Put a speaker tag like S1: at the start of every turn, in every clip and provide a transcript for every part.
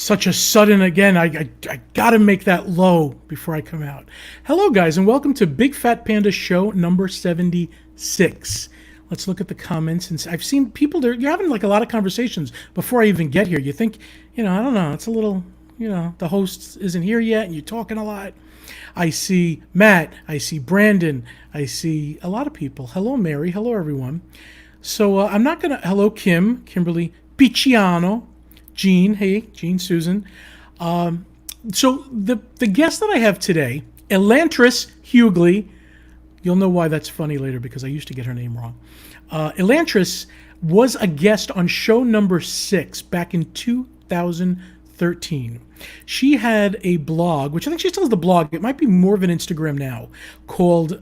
S1: Such a sudden, again, I got to make that low before I come out. Hello, guys, and welcome to Big Fat Panda Show number 76. Let's look at the comments. And I've seen people there. You're having like a lot of conversations before I even get here. You think, I don't know, it's a little, the host isn't here yet and you're talking a lot. I see Matt. I see Brandon. I see a lot of people. Hello, Mary. Hello, everyone. So I'm not going to, hello, Kimberly Picciano. Jean, hey, Jean, Susan. So the guest that I have today, Elantrice Hughley, you'll know why that's funny later because I used to get her name wrong. Elantrice was a guest on show number 6 back in 2013. She had a blog, which I think she still has the blog. It might be more of an Instagram now, called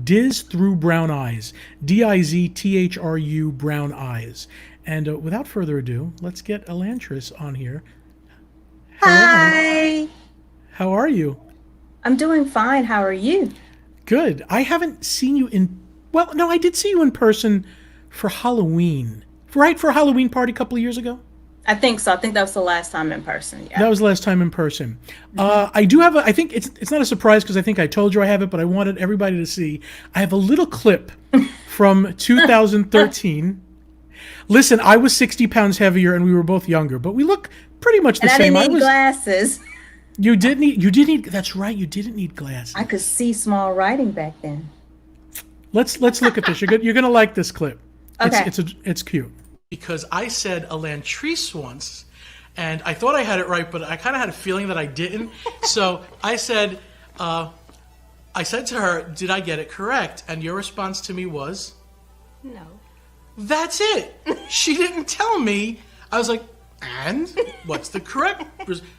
S1: Diz Thru Brown Eyes, Dizthru Brown Eyes. And without further ado, let's get Elantrice on here.
S2: Hi.
S1: How are you?
S2: I'm doing fine. How are you?
S1: Good. I haven't seen you well, no, I did see you in person for Halloween. Right, for a Halloween party a couple of years ago?
S2: I think so. I think that was the last time in person. Yeah.
S1: That was the last time in person. I do have I think it's not a surprise because I think I told you I have it, but I wanted everybody to see. I have a little clip from 2013. Listen, I was 60 pounds heavier and we were both younger, but we look pretty much the same.
S2: I didn't need glasses.
S1: You did need, that's right, you didn't need glasses.
S2: I could see small writing back then.
S1: Let's look at this. You're going to like this clip.
S2: Okay.
S1: It's cute. Because I said Elantrice once, and I thought I had it right, but I kind of had a feeling that I didn't. So I said to her, did I get it correct? And your response to me was?
S2: No.
S1: That's it. She didn't tell me. I was like, and what's the correct?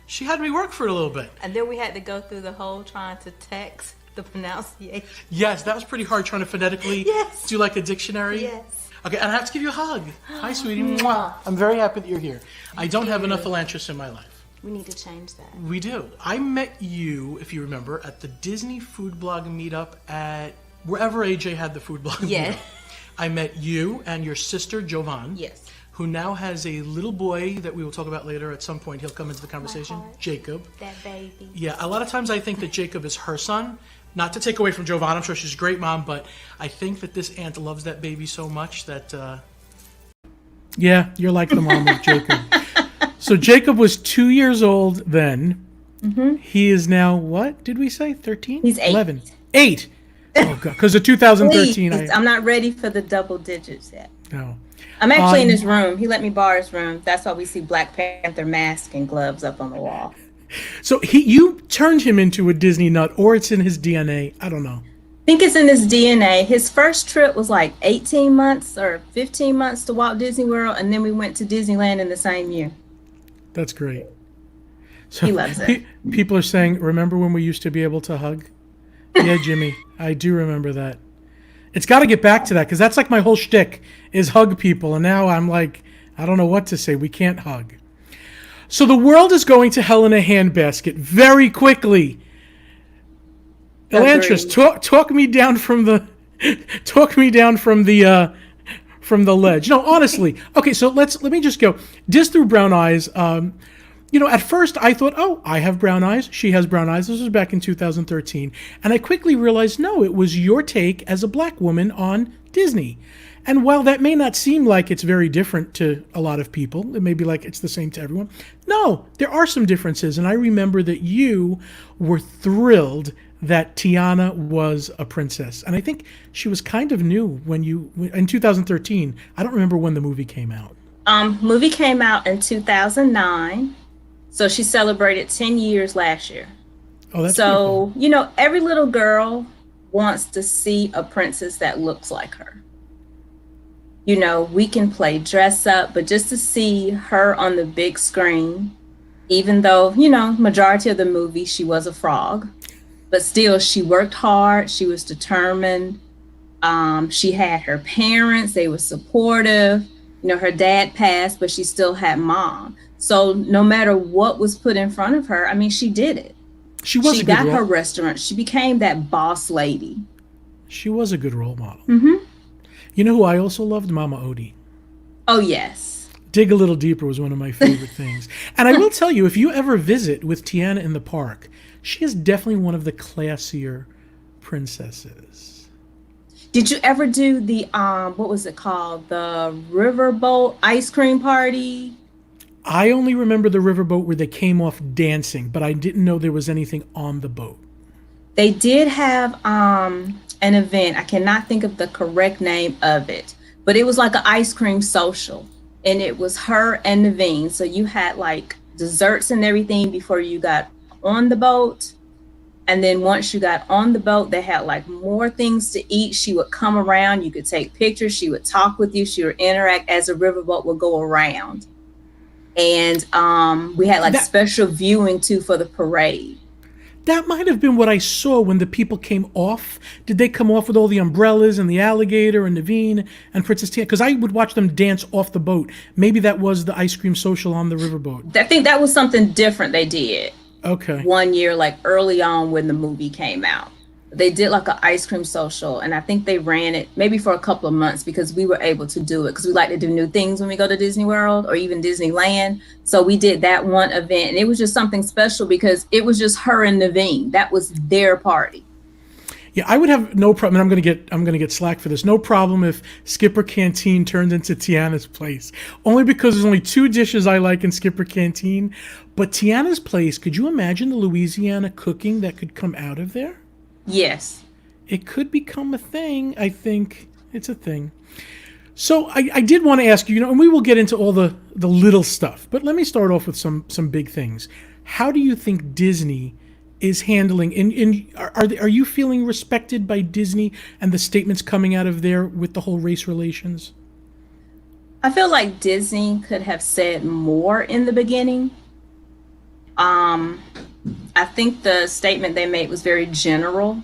S1: She had me work for it a little bit.
S3: And then we had to go through the whole trying to text the pronunciation.
S1: Yes, that was pretty hard trying to phonetically do like a dictionary.
S3: Yes.
S1: Okay, and I have to give you a hug. Hi, sweetie. Mwah. I'm very happy that you're here. I don't have enough Elantrice in my life.
S3: We need to change that.
S1: We do. I met you, if you remember, at the Disney food blog meetup at wherever AJ had the food blog meetup. I met you and your sister, Jovan.
S3: Yes.
S1: Who now has a little boy that we will talk about later at some point. He'll come into the conversation. Jacob.
S3: That baby.
S1: Yeah, a lot of times I think that Jacob is her son. Not to take away from Jovan, I'm sure she's a great mom, but I think that this aunt loves that baby so much that... Yeah, you're like the mom of Jacob. So Jacob was 2 years old then. Mm-hmm. He is now, what did we say, 13?
S2: He's 8.
S1: 11. 8! Oh, God, because of 2013.
S2: I'm not ready for the double digits yet.
S1: No.
S2: I'm actually in his room. He let me borrow his room. That's why we see Black Panther mask and gloves up on the wall.
S1: So you turned him into a Disney nut, or it's in his DNA. I don't know.
S2: I think it's in his DNA. His first trip was like 18 months or 15 months to Walt Disney World, and then we went to Disneyland in the same year.
S1: That's great. So
S2: he loves it.
S1: People are saying, remember when we used to be able to hug? Yeah, Jimmy, I do remember that. It's got to get back to that because that's like my whole shtick is hug people. And now I'm like, I don't know what to say. We can't hug. So the world is going to hell in a handbasket very quickly. Elantrice, talk me down from the ledge. No, honestly. Okay, so let me just go. Diz Thru Brown Eyes. At first I thought, oh, I have brown eyes. She has brown eyes. This was back in 2013. And I quickly realized, no, it was your take as a black woman on Disney. And while that may not seem like it's very different to a lot of people, it may be like it's the same to everyone. No, there are some differences. And I remember that you were thrilled that Tiana was a princess. And I think she was kind of new in 2013. I don't remember when the movie came out.
S2: Movie came out in 2009. So she celebrated 10 years last year.
S1: Oh, that's
S2: so, cool. Every little girl wants to see a princess that looks like her. We can play dress up, but just to see her on the big screen, even though, majority of the movie, she was a frog, but still she worked hard. She was determined. She had her parents. They were supportive. Her dad passed, but she still had mom. So no matter what was put in front of her, I mean, she did it.
S1: She
S2: got her restaurant. She became that boss lady.
S1: She was a good role model.
S2: Mm-hmm.
S1: You know who I also loved? Mama Odie.
S2: Oh, yes.
S1: Dig a Little Deeper was one of my favorite things. And I will tell you, if you ever visit with Tiana in the park, she is definitely one of the classier princesses.
S2: Did you ever do the what was it called? The riverboat ice cream party?
S1: I only remember the riverboat where they came off dancing, but I didn't know there was anything on the boat.
S2: They did have an event. I cannot think of the correct name of it, but it was like an ice cream social, and it was her and Naveen. So you had like desserts and everything before you got on the boat. And then once you got on the boat, they had like more things to eat. She would come around, you could take pictures, she would talk with you, she would interact as the riverboat would go around. And we had like special viewing too for the parade.
S1: That might have been what I saw when the people came off. Did they come off with all the umbrellas and the alligator and Naveen and Princess Tiana? Because I would watch them dance off the boat. Maybe that was the ice cream social on the riverboat.
S2: I think that was something different they did.
S1: Okay.
S2: One year, like early on when the movie came out. They did like an ice cream social, and I think they ran it maybe for a couple of months because we were able to do it because we like to do new things when we go to Disney World or even Disneyland. So we did that one event, and it was just something special because it was just her and Naveen. That was their party.
S1: Yeah, I would have no problem. And I'm gonna get slack for this. No problem if Skipper Canteen turned into Tiana's Place, only because there's only 2 dishes I like in Skipper Canteen. But Tiana's Place, could you imagine the Louisiana cooking that could come out of there?
S2: Yes.
S1: It could become a thing. I think it's a thing. So I did want to ask you, and we will get into all the little stuff, but let me start off with some big things. How do you think Disney is handling, are you feeling respected by Disney and the statements coming out of there with the whole race relations?
S2: I feel like Disney could have said more in the beginning. I think the statement they made was very general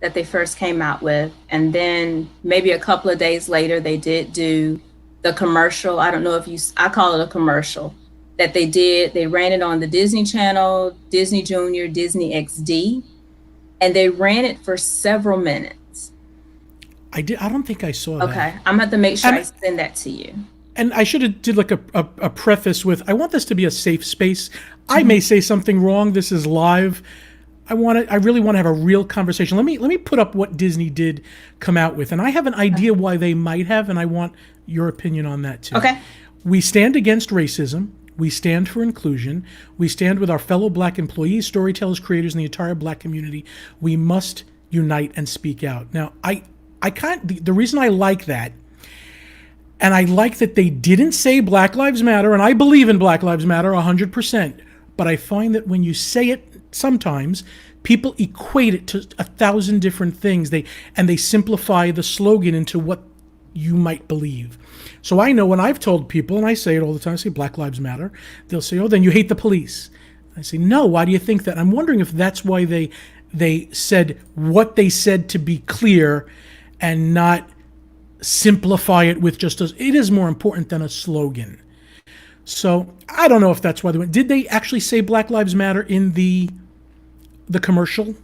S2: that they first came out with. And then maybe a couple of days later, they did do the commercial. I don't know if I call it a commercial that they did. They ran it on the Disney Channel, Disney Junior, Disney XD, and they ran it for several minutes.
S1: I don't think I saw that.
S2: Okay. I'm going to have to make sure I send that to you.
S1: And I should have did like a preface with, I want this to be a safe space. I may say something wrong. This is live. I really want to have a real conversation. Let me put up what Disney did come out with. And I have an idea why they might have, and I want your opinion on that too.
S2: Okay.
S1: We stand against racism. We stand for inclusion. We stand with our fellow Black employees, storytellers, creators, and the entire Black community. We must unite and speak out. Now, the reason I like that, and I like that they didn't say Black Lives Matter, and I believe in Black Lives Matter 100%, but I find that when you say it, sometimes people equate it to 1,000 different things. They simplify the slogan into what you might believe. So I know when I've told people, and I say it all the time, I say Black Lives Matter, they'll say, oh, then you hate the police. I say, no, why do you think that? I'm wondering if that's why they said what they said to be clear and not simplify it with just it is more important than a slogan. So I don't know if that's why they went. Did they actually say Black Lives Matter in the commercial?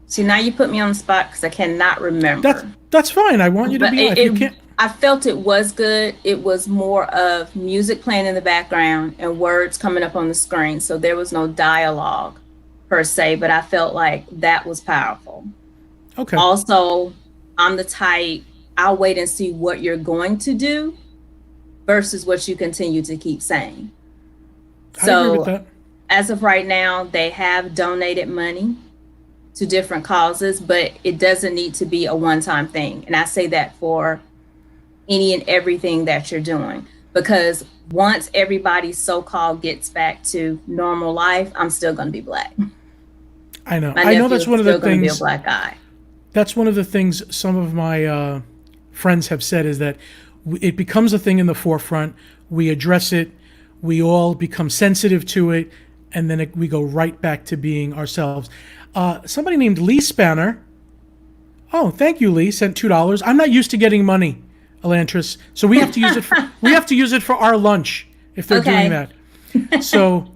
S2: See, now you put me on the spot because I cannot remember.
S1: That's fine. I want you to be. You can't.
S2: I felt it was good. It was more of music playing in the background and words coming up on the screen. So there was no dialogue per se, but I felt like that was powerful.
S1: Okay.
S2: Also, I'm the type, I'll wait and see what you're going to do versus what you continue to keep saying.
S1: I agree with that.
S2: As of right now, they have donated money to different causes, but it doesn't need to be a one-time thing. And I say that for any and everything that you're doing, because once everybody so-called gets back to normal life, I'm still going to be Black.
S1: I know. I know that's one of the things.
S2: Be a Black guy.
S1: That's one of the things some of my friends have said is that it becomes a thing in the forefront. We address it. We all become sensitive to it. And then we go right back to being ourselves. Somebody named Lee Spanner. Oh, thank you, Lee. Sent $2. I'm not used to getting money, Elantrice. So we have to use it for our lunch if they're doing that. So,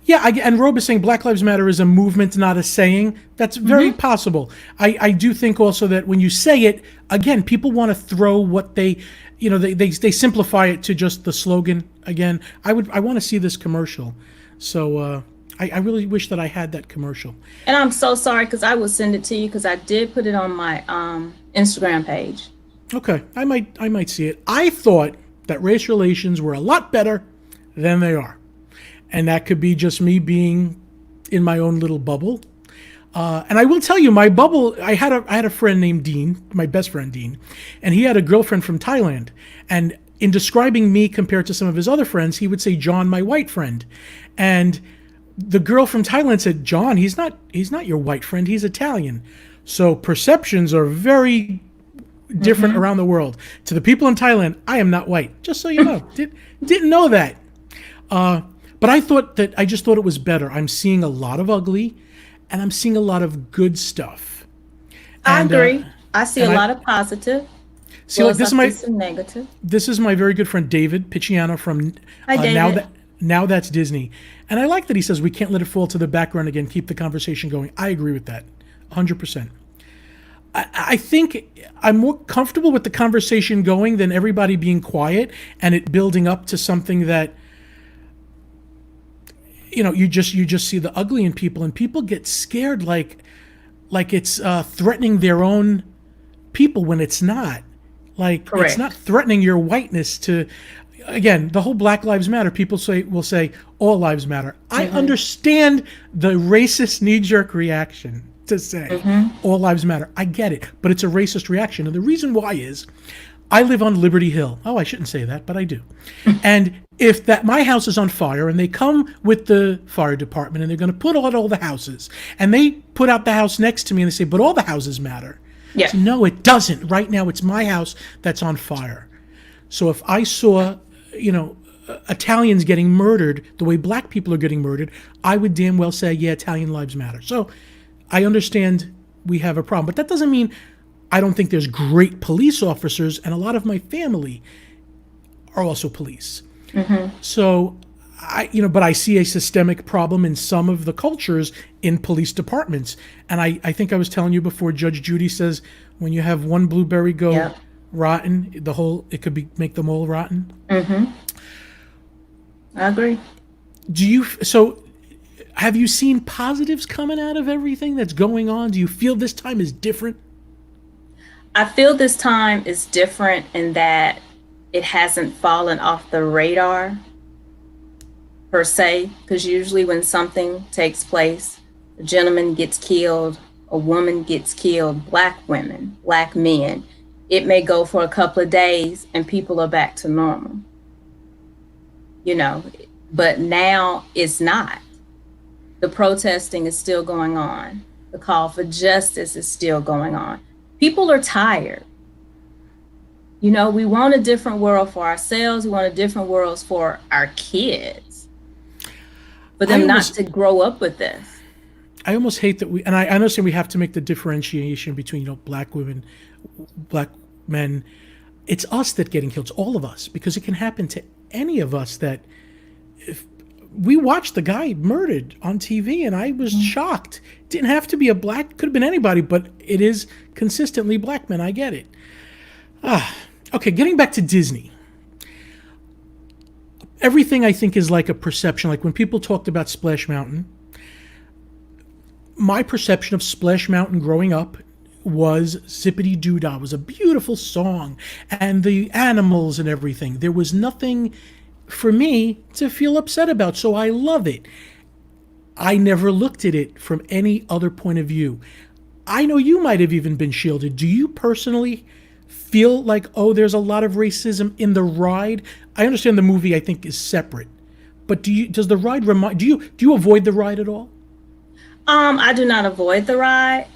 S1: Yeah, and Rob is saying Black Lives Matter is a movement, not a saying. That's very possible. I do think also that when you say it, again, people want to throw what they, they simplify it to just the slogan. Again, I want to see this commercial. So I really wish that I had that commercial.
S2: And I'm so sorry because I will send it to you because I did put it on my Instagram page.
S1: Okay, I might see it. I thought that race relations were a lot better than they are. And that could be just me being in my own little bubble. And I will tell you, my bubble, I had a friend named Dean, my best friend Dean, and he had a girlfriend from Thailand. And in describing me compared to some of his other friends, he would say, John, my white friend. And the girl from Thailand said, John, he's not your white friend, he's Italian. So perceptions are very different around the world. To the people in Thailand, I am not white, just so you know. Didn't know that. But I just thought it was better. I'm seeing a lot of ugly, and I'm seeing a lot of good stuff.
S2: I agree. I see a lot of positive.
S1: See, like this is
S2: some negative.
S1: This is my very good friend David Picciano from
S2: Hi, David.
S1: Now That's Disney, and I like that he says we can't let it fall to the background again. Keep the conversation going. I agree with that, 100%. I think I'm more comfortable with the conversation going than everybody being quiet and it building up to something that. You just see the ugly in people, and people get scared like it's threatening their own people when it's not. Like
S2: Correct.
S1: It's not threatening your whiteness to. Again, the whole Black Lives Matter. People will say all lives matter. I understand the racist knee-jerk reaction to say all lives matter. I get it, but it's a racist reaction, and the reason why is I live on Liberty Hill. Oh, I shouldn't say that, but I do. And if my house is on fire and they come with the fire department and they're going to put out all the houses and they put out the house next to me and they say, but all the houses matter.
S2: Yeah.
S1: So, no, it doesn't. Right now, it's my house that's on fire. So if I saw, Italians getting murdered the way black people are getting murdered, I would damn well say, yeah, Italian lives matter. So I understand we have a problem, but that doesn't mean I don't think there's great police officers, and a lot of my family are also police. So, but I see a systemic problem in some of the cultures in police departments. And I think I was telling you before, Judge Judy says when you have one blueberry go rotten, it could make them all rotten.
S2: I agree.
S1: Have you seen positives coming out of everything that's going on? Do you feel this time is different?
S2: I feel this time is different in that it hasn't fallen off the radar per se, because usually when something takes place, a gentleman gets killed, a woman gets killed, black women, black men, it may go for a couple of days and people are back to normal. But now it's not. The protesting is still going on. The call for justice is still going on. People are tired. We want a different world for ourselves. We want a different world for our kids. For them not to grow up with this.
S1: I almost hate that and I understand we have to make the differentiation between, black women, black men. It's us that getting killed. It's all of us, because it can happen to any of us that if we watched the guy murdered on TV and I was shocked. Didn't have to be a black, could have been anybody, but it is consistently black men. I get it. Okay, getting back to Disney. Everything I think is like a perception. Like when people talked about Splash Mountain, my perception of Splash Mountain growing up was Zippity Doo Dah. It was a beautiful song and the animals and everything. There was nothing for me to feel upset about, so I love it. I never looked at it from any other point of view. I know you might have even been shielded. Do you personally feel like, there's a lot of racism in the ride? I understand the movie, I think, is separate, but does the ride do you avoid the ride at all?
S2: I do not avoid the ride.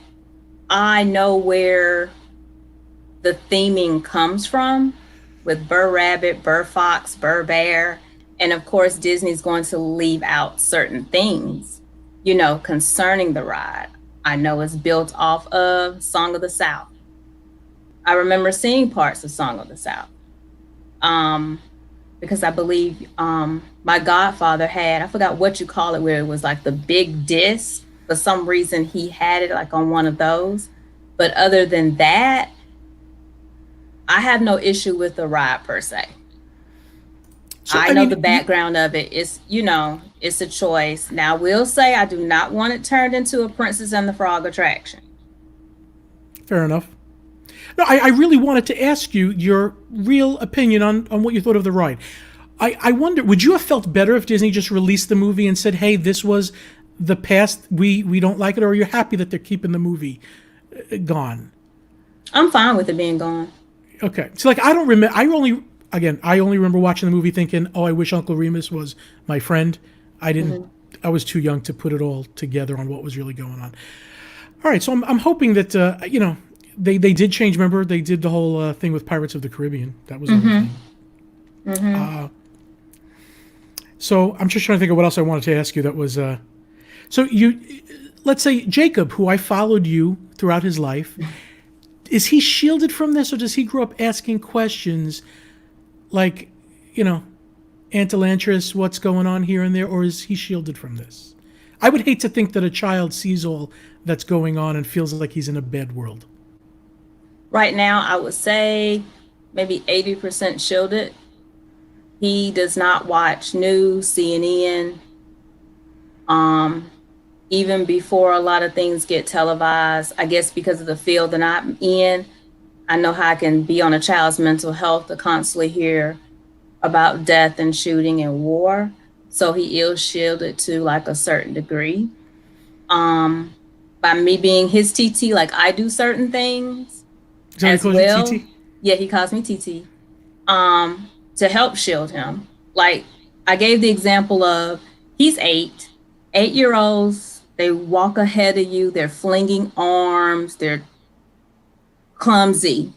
S2: I know where the theming comes from with Burr Rabbit, Burr Fox, Burr Bear. And of course, Disney's going to leave out certain things, concerning the ride. I know it's built off of Song of the South. I remember seeing parts of Song of the South. because I believe my godfather had, I forgot what you call it, where it was like the big disc. For some reason, he had it like on one of those. But other than that, I have no issue with the ride per se. So, I know the background of it. It's, it's a choice. Now, I will say I do not want it turned into a Princess and the Frog attraction.
S1: Fair enough. No, I really wanted to ask you your real opinion on what you thought of the ride. I wonder, would you have felt better if Disney just released the movie and said, hey, this was the past, we don't like it, or are you happy that they're keeping the movie gone?
S2: I'm fine with it being gone.
S1: Okay. So, like, I don't remember, I only remember watching the movie thinking, oh, I wish Uncle Remus was my friend. I didn't, I was too young to put it all together on what was really going on. All right, so I'm hoping that, they did change. Remember, they did the whole thing with Pirates of the Caribbean. That was the thing. So I'm just trying to think of what else I wanted to ask you. That was so let's say Jacob, who I followed you throughout his life, is he shielded from this, or does he grow up asking questions like, Aunt Elantrice, what's going on here and there, or is he shielded from this? I would hate to think that a child sees all that's going on and feels like he's in a bad world.
S2: Right now, I would say maybe 80% shielded. He does not watch news, CNN. Even before a lot of things get televised, I guess because of the field that I'm in, I know how I can be on a child's mental health to constantly hear about death and shooting and war. So he is shielded to like a certain degree. By me being his TT, like I do certain things as well. TT? Yeah, he calls me TT. To help shield him. Like I gave the example of he's 8-year-olds, they walk ahead of you, they're flinging arms, they're clumsy.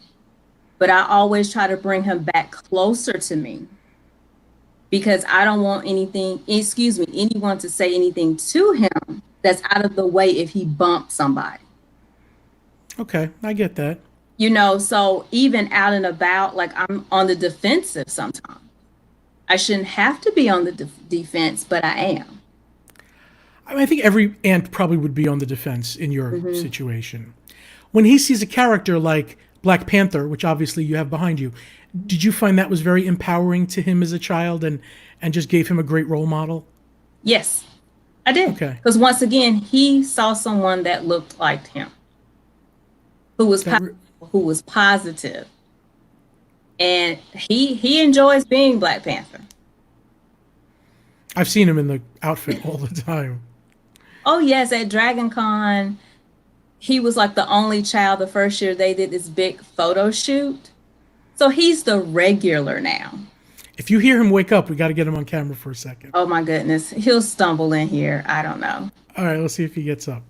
S2: But I always try to bring him back closer to me because I don't want anyone to say anything to him that's out of the way if he bumps somebody.
S1: Okay, I get that.
S2: So even out and about, like I'm on the defensive sometimes. I shouldn't have to be on the defense, but I am.
S1: I think every aunt probably would be on the defense in your situation. When he sees a character like Black Panther, which obviously you have behind you, did you find that was very empowering to him as a child and just gave him a great role model?
S2: Yes, I did. Okay. Because once again, he saw someone that looked like him, who was positive. And he enjoys being Black Panther.
S1: I've seen him in the outfit all the time.
S2: Oh, yes. At Dragon Con, he was like the only child the first year they did this big photo shoot. So he's the regular now.
S1: If you hear him wake up, we got to get him on camera for a second.
S2: Oh, my goodness. He'll stumble in here. I don't know.
S1: All right. Let's see if he gets up.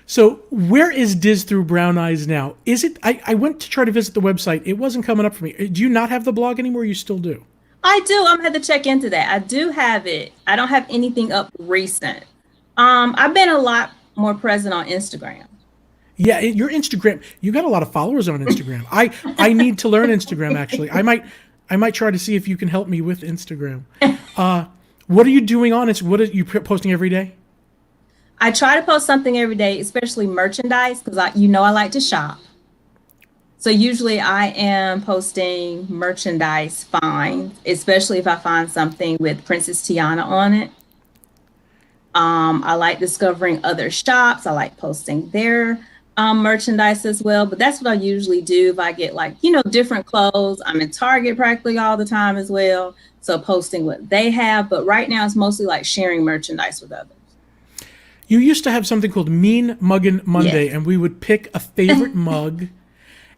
S1: So where is Diz Thru Brown Eyes now? Is it? I went to try to visit the website. It wasn't coming up for me. Do you not have the blog anymore? Or you still do?
S2: I do. I'm going to have to check into that. I do have it. I don't have anything up recent. I've been a lot more present on Instagram.
S1: Yeah, your Instagram. You got a lot of followers on Instagram. I need to learn Instagram. Actually, I might try to see if you can help me with Instagram. What are you doing on it? What are you posting every day?
S2: I try to post something every day, especially merchandise, because I like to shop. So usually I am posting merchandise finds, especially if I find something with Princess Tiana on it. I like discovering other shops. I like posting their merchandise as well. But that's what I usually do if I get different clothes. I'm in Target practically all the time as well. So posting what they have. But right now it's mostly like sharing merchandise with others.
S1: You used to have something called Mean Muggin' Monday, yes. And we would pick a favorite mug.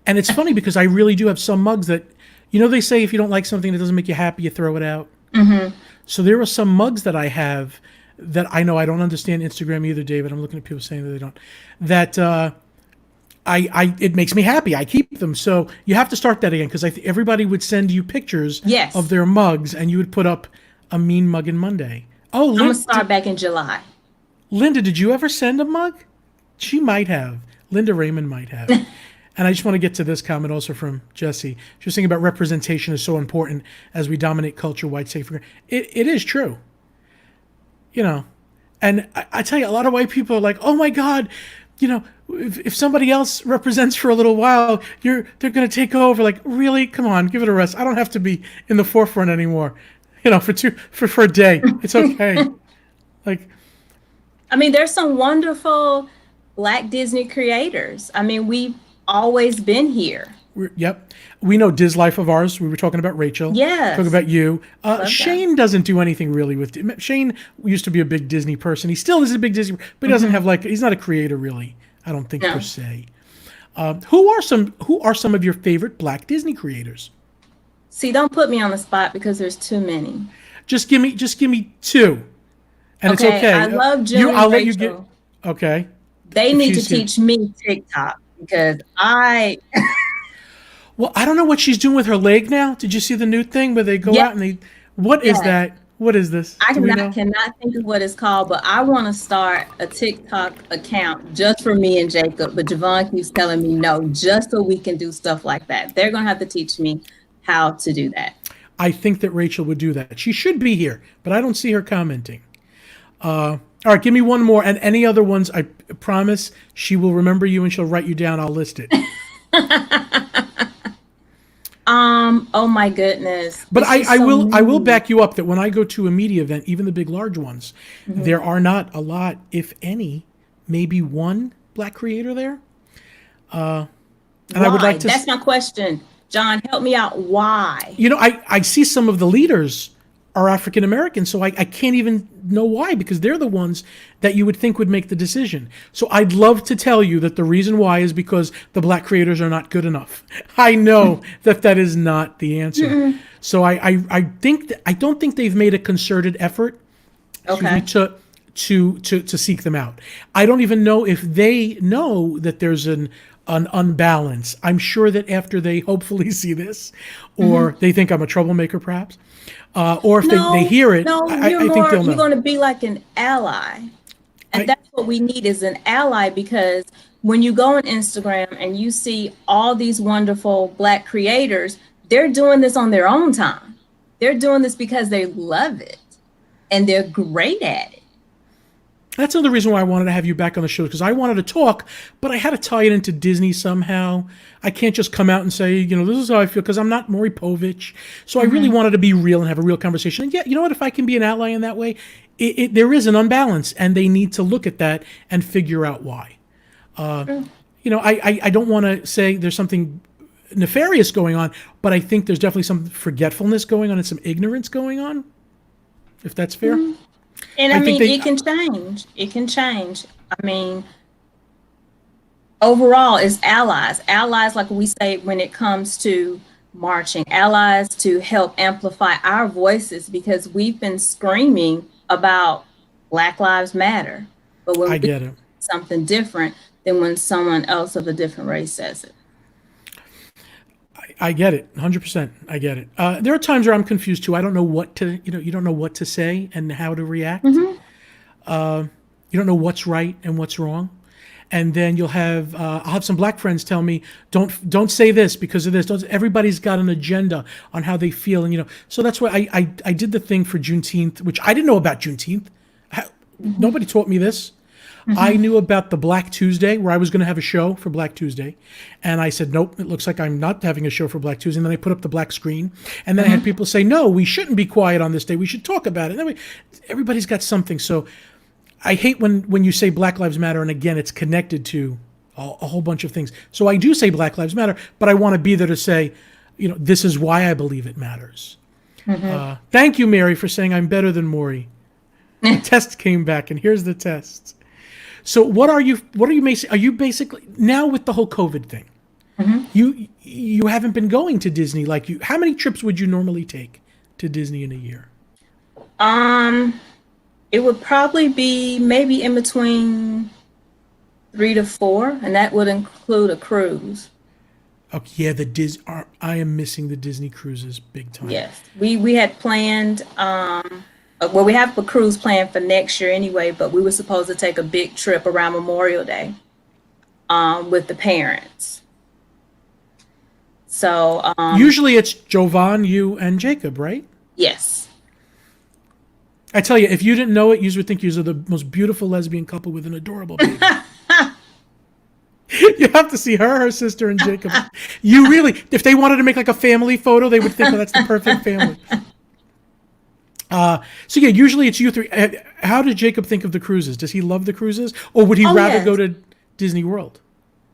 S1: And it's funny because I really do have some mugs that, they say if you don't like something that doesn't make you happy, you throw it out. Mm-hmm. So there are some mugs that I have that I know I don't understand Instagram either, David. I'm looking at people saying that they don't. That it makes me happy. I keep them. So you have to start that again because everybody would send you pictures
S2: yes.
S1: of their mugs and you would put up a Mean Muggin' Monday. Oh,
S2: I'm going to start back in July.
S1: Linda, did you ever send a mug? She might have. Linda Raymond might have. And I just want to get to this comment also from Jesse. She was thinking about representation is so important as we dominate culture, white safer. It is true. You know, and I tell you, a lot of white people are like, oh my God, you know, if somebody else represents for a little while, they're going to take over. Like, really? Come on, give it a rest. I don't have to be in the forefront anymore. You know, for a day. It's okay. Like,
S2: I mean, there's some wonderful Black Disney creators. I mean, we've always been here.
S1: Yep. We know Diz Life of Ours. We were talking about Rachel.
S2: Yes.
S1: Talking about you. Shane doesn't do anything really with... Shane used to be a big Disney person. He still is a big Disney... But he doesn't have like... He's not a creator really, I don't think, per se. Who are some of your favorite Black Disney creators?
S2: See, don't put me on the spot because there's too many.
S1: Just give me two. And it's okay.
S2: I love June and
S1: I'll
S2: Rachel.
S1: let you get... Okay.
S2: They need to teach me TikTok because
S1: Well, I don't know what she's doing with her leg now. Did you see the new thing where they go out and they... What is that? What is this?
S2: I cannot think of what it's called, but I want to start a TikTok account just for me and Jacob. But Javon keeps telling me no, just so we can do stuff like that. They're going to have to teach me how to do that.
S1: I think that Rachel would do that. She should be here, but I don't see her commenting. All right, give me one more. And any other ones, I promise she will remember you and she'll write you down. I'll list it.
S2: Oh my goodness.
S1: But I will back you up that when I go to a media event, even the big large ones, there are not a lot, if any, maybe one Black creator there. And
S2: why?
S1: I would like to...
S2: That's my question. John, help me out. Why?
S1: You know, I see some of the leaders are African American, so I can't even know why, because they're the ones that you would think would make the decision. So I'd love to tell you that the reason why is because the Black creators are not good enough. I know that is not the answer. So I don't think they've made a concerted effort to seek them out. I don't even know if they know that there's an unbalance. I'm sure that after they hopefully see this, or they think I'm a troublemaker, perhaps, or if they hear it, I think they'll know.
S2: You're going to be like an ally. And that's what we need, is an ally, because when you go on Instagram and you see all these wonderful Black creators, they're doing this on their own time. They're doing this because they love it and they're great at it.
S1: That's another reason why I wanted to have you back on the show, because I wanted to talk, but I had to tie it into Disney somehow. I can't just come out and say, you know, this is how I feel, because I'm not Maury Povich. So I really wanted to be real and have a real conversation. And yeah, you know what? If I can be an ally in that way, there is an unbalance, and they need to look at that and figure out why. You know, I don't want to say there's something nefarious going on, but I think there's definitely some forgetfulness going on and some ignorance going on, if that's fair.
S2: And I mean, it can change. It can change. I mean, overall, it's allies. Allies, like we say when it comes to marching, allies to help amplify our voices, because we've been screaming about Black Lives Matter. But when
S1: I get it,
S2: something different than when someone else of a different race says it.
S1: I get it, 100%. I get it. There are times where I'm confused too. I don't know what to, you don't know what to say and how to react. You don't know what's right and what's wrong. And then you'll have, I'll have some Black friends tell me, don't say this because of this. Everybody's got an agenda on how they feel. And, so that's why I did the thing for Juneteenth, which I didn't know about Juneteenth. Nobody taught me this. I knew about the Black Tuesday, where I was going to have a show for Black Tuesday. And I said, nope, it looks like I'm not having a show for Black Tuesday. And then I put up the black screen. And then I had people say, no, we shouldn't be quiet on this day. We should talk about it. And then everybody's got something. So I hate when you say Black Lives Matter, and again, it's connected to a whole bunch of things. So I do say Black Lives Matter, but I want to be there to say, this is why I believe it matters. Thank you, Mary, for saying I'm better than Maury. The test came back, and here's the test. So what are you basically now with the whole COVID thing? You haven't been going to Disney how many trips would you normally take to Disney in a year?
S2: It would probably be maybe in between 3 to 4, and that would include a cruise.
S1: Okay, yeah, I am missing the Disney cruises big time.
S2: Yes, we had planned. Well, we have a cruise planned for next year anyway, but we were supposed to take a big trip around Memorial Day with the parents. So
S1: Usually it's Jovan, you, and Jacob, right?
S2: yes.
S1: I tell you, if you didn't know it, you would think you are the most beautiful lesbian couple with an adorable baby. You have to see her sister, and Jacob. You really, if they wanted to make like a family photo, they would think, oh, that's the perfect family. So yeah, usually it's you three. How did Jacob think of the cruises? Does he love the cruises, or would he rather
S2: yes.
S1: go to Disney World?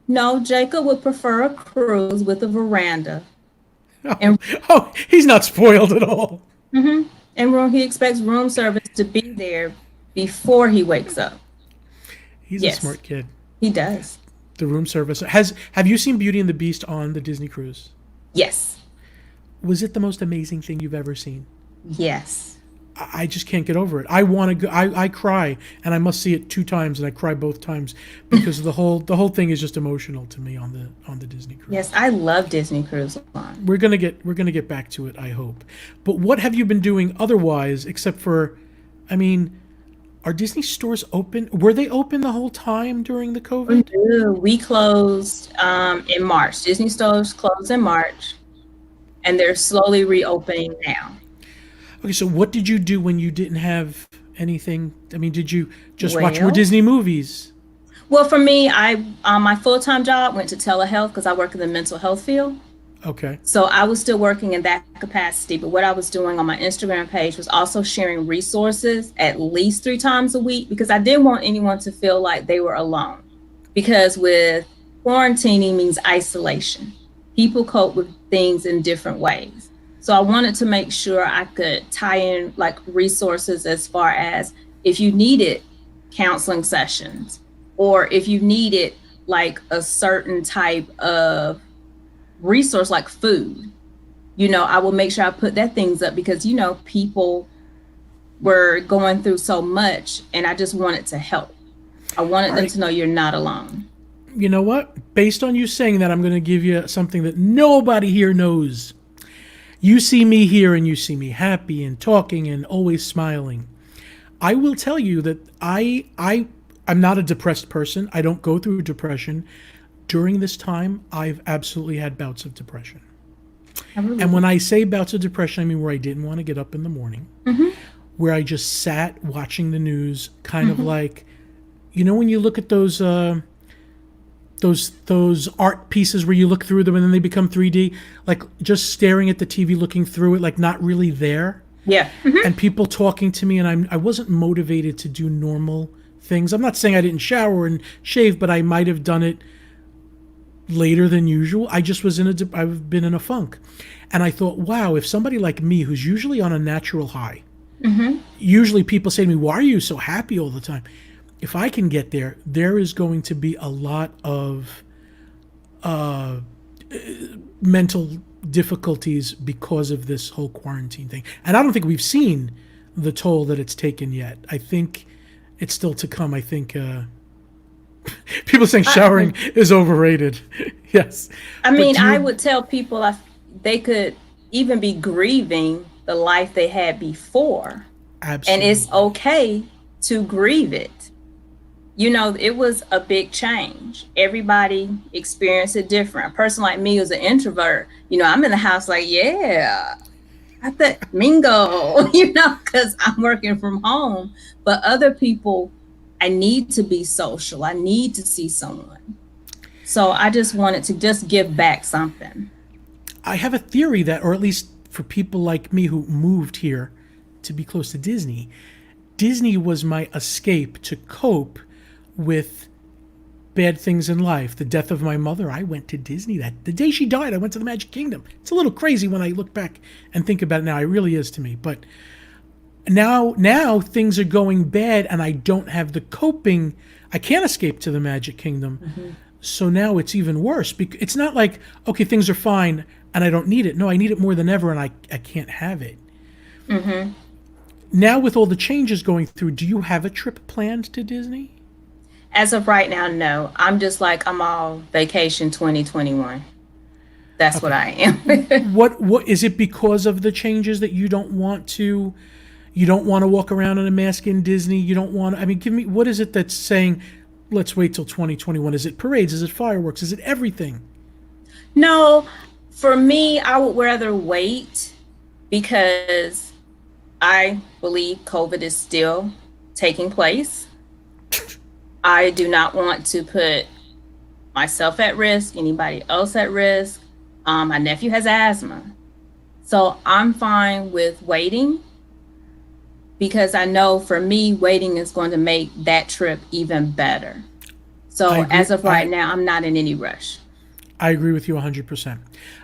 S2: No, Jacob would prefer a cruise with a veranda.
S1: Oh, he's not spoiled at all.
S2: And he expects room service to be there before he wakes up.
S1: He's a smart kid.
S2: He does.
S1: The room service. Have you seen Beauty and the Beast on the Disney cruise?
S2: Yes.
S1: Was it the most amazing thing you've ever seen?
S2: Yes.
S1: I just can't get over it. I want to go. I cry, and I must see it 2 times, and I cry both times because the whole thing is just emotional to me on the Disney cruise.
S2: Yes, I love Disney Cruise Line.
S1: We're gonna get back to it, I hope. But what have you been doing otherwise, except for, I mean, are Disney stores open? Were they open the whole time during the COVID?
S2: We closed in March. Disney stores closed in March, and they're slowly reopening now.
S1: Okay, so what did you do when you didn't have anything? I mean, did you just watch more Disney movies?
S2: Well, for me, my full-time job went to telehealth because I work in the mental health field.
S1: Okay.
S2: So I was still working in that capacity, but what I was doing on my Instagram page was also sharing resources at least 3 times a week because I didn't want anyone to feel like they were alone. Because with quarantining means isolation. People cope with things in different ways. So I wanted to make sure I could tie in like resources as far as if you needed counseling sessions or if you needed like a certain type of resource like food, I will make sure I put that things up because, people were going through so much and I just wanted to help. I wanted them to know you're not alone.
S1: You know what? Based on you saying that, I'm going to give you something that nobody here knows. You see me here and you see me happy and talking and always smiling. I will tell you that I'm not a depressed person. I don't go through depression. During this time, I've absolutely had bouts of depression. And when I say bouts of depression, I mean where I didn't want to get up in the morning, where I just sat watching the news, kind of like, when you look at those art pieces where you look through them and then they become 3D, like just staring at the TV, looking through it, like not really there.
S2: Yeah.
S1: And people talking to me, and I wasn't motivated to do normal things. I'm not saying I didn't shower and shave, but I might have done it later than usual. I just was I've been in a funk. And I thought, wow, if somebody like me, who's usually on a natural high, usually people say to me, why are you so happy all the time? If I can get there, there is going to be a lot of mental difficulties because of this whole quarantine thing. And I don't think we've seen the toll that it's taken yet. I think it's still to come. I think people saying showering is overrated. Yes.
S2: I mean, I would tell people they could even be grieving the life they had before.
S1: Absolutely.
S2: And it's okay to grieve it. It was a big change. Everybody experienced it different. A person like me who's an introvert, I'm in the house like, yeah, I think mingo, because I'm working from home. But other people, I need to be social. I need to see someone. So I just wanted to just give back something.
S1: I have a theory that, or at least for people like me who moved here to be close to Disney, Disney was my escape to cope with bad things in life. The death of my mother, I went to Disney. The day she died, I went to the Magic Kingdom. It's a little crazy when I look back and think about it now. It really is to me. But now things are going bad and I don't have the coping. I can't escape to the Magic Kingdom. So now it's even worse. It's not like, okay, things are fine and I don't need it. No, I need it more than ever and I can't have it. Now with all the changes going through, do you have a trip planned to Disney?
S2: As of right now, no. I'm just like, I'm all vacation 2021. That's what I am.
S1: What is it because of the changes that you don't want to walk around in a mask in Disney? You don't want to, I mean, give me, what is it that's saying, let's wait till 2021? Is it parades? Is it fireworks? Is it everything?
S2: No, For me, I would rather wait because I believe COVID is still taking place. I do not want to put myself at risk, anybody else at risk. My nephew has asthma. So I'm fine with waiting because I know for me, waiting is going to make that trip even better. So as of right now, I'm not in any rush.
S1: I agree with you 100%.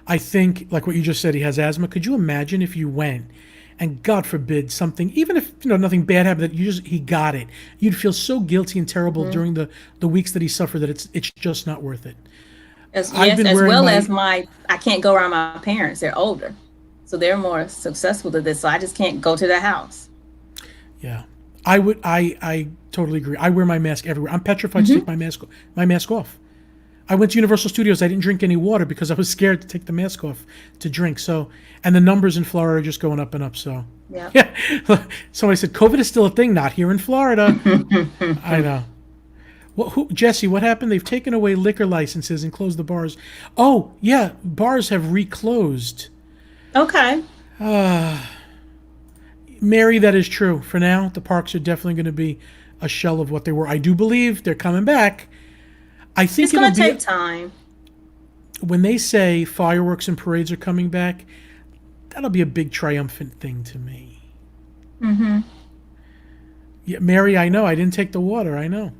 S1: I think, like what you just said, he has asthma. Could you imagine if you went and God forbid something, even if nothing bad happened, that he got it, you'd feel so guilty and terrible during the weeks that he suffered that it's just not worth it.
S2: As well as I can't go around my parents. They're older, so they're more successful to this. So I just can't go to their house.
S1: Yeah, I totally agree. I wear my mask everywhere. I'm petrified to take my mask off. I went to Universal Studios. I didn't drink any water because I was scared to take the mask off to drink. So, and the numbers in Florida are just going up and up. So, yeah. Somebody said COVID is still a thing, not here in Florida. I know. Jesse, what happened? They've taken away liquor licenses and closed the bars. Oh, yeah, bars have reclosed.
S2: Okay.
S1: Mary, that is true. For now, the parks are definitely going to be a shell of what they were. I do believe they're coming back. I think
S2: it's going to take time.
S1: When they say fireworks and parades are coming back, that'll be a big triumphant thing to me.
S2: Mm-hmm.
S1: Yeah, Mary, I know. I didn't take the water. I know.